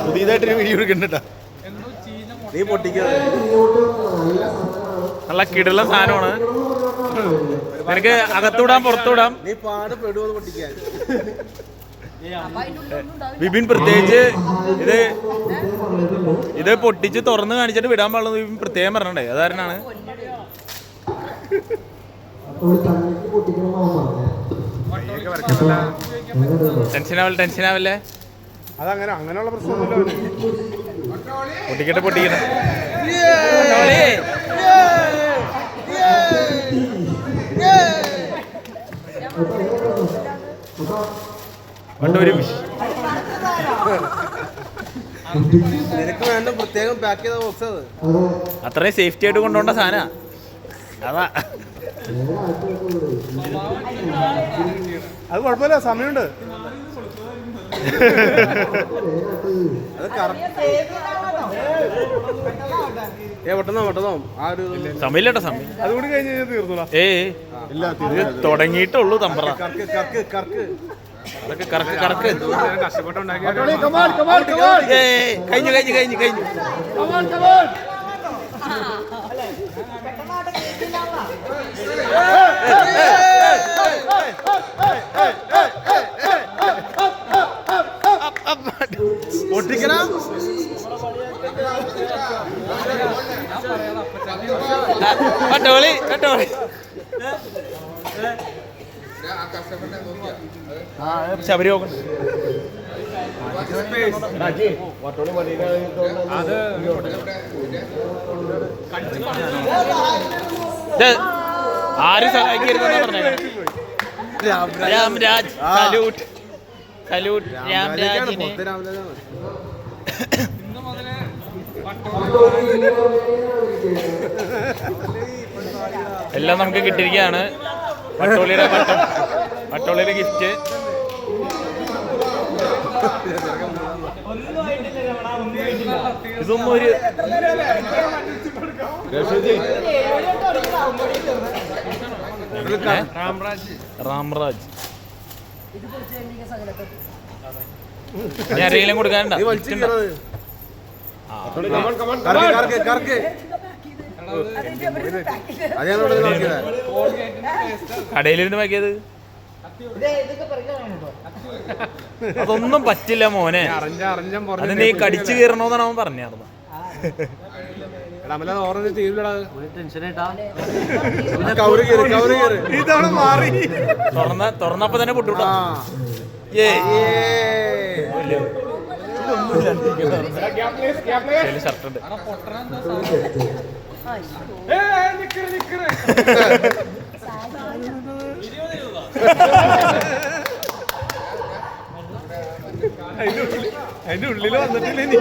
പുതിയതായിട്ടൊരു video എടുക്കണ്ട. നീ പൊട്ടിക്കാതെ നല്ല കിടല സാധനമാണ്. നിനക്ക് അകത്തൂടാം പുറത്തൂടാം. നീ പാടുപെടുവോ പൊട്ടിക്കാൻ. വിപിൻ പ്രത്യേകിച്ച് ഇത് പൊട്ടിച്ച് തുറന്ന് കാണിച്ചിട്ട് വിടാൻ പാടുള്ളത് വിപിൻ പ്രത്യേകം പറഞ്ഞണ്ടേ. അതാരനാണ് ടെൻഷനാവല്ലേ. അതങ്ങനെ അങ്ങനെയുള്ള പ്രശ്നമൊന്നുമില്ല. പൊട്ടിക്കട്ടെ പൊട്ടിക്കട്ടെ. നിനക്ക് വേണ്ട പ്രത്യേകം പാക്ക് ചെയ്ത ബോക്സ് അത്. അത്രയും സേഫ്റ്റി ആയിട്ട് കൊണ്ടുപോണ്ട സാധന. അതാ അത് കുഴപ്പമില്ല, സമയമുണ്ട്. സമയമില്ലട്ടോ, സമയം അതുകൂടി കഴിഞ്ഞ് തീർന്നു. തുടങ്ങിയിട്ടുള്ളൂ തമ്പറ. അതൊക്കെ കറക്ക് കറക്ക്. കഴിഞ്ഞു കഴിഞ്ഞു കഴിഞ്ഞു കഴിഞ്ഞു. പൊട്ടിക്കണം. കട്ടോളി കട്ടോളി. ശബരി നോക്കണ്ട. ആരും സഹായിക്കരുതെന്നാ പറഞ്ഞേ. രാംരാജ് സല്യൂട്ട് സല്യൂട്ട് രാംരാജിന്. എല്ലാം നമുക്ക് കിട്ടിയിരിക്കുകയാണ്. പട്ടോളിയുടെ ഗിഫ്റ്റ്. ഇതൊന്നും ഒരു രാംരാജ് ഞാൻ ആരെങ്കിലും കൊടുക്കാനുണ്ടോ? കടയിലിരുന്ന് പാക്കിയത് അതൊന്നും പറ്റില്ല മോനെ. അത് നീ കടിച്ചു കീറണോന്നാണ് അവൻ പറഞ്ഞായിരുന്നു. തുറന്നപ്പോ തന്നെ പൊട്ടുട്ടോ. ഷർട്ടുണ്ട്. അതിന്റെ ഉള്ളിൽ വന്നിട്ടില്ലേ നീ?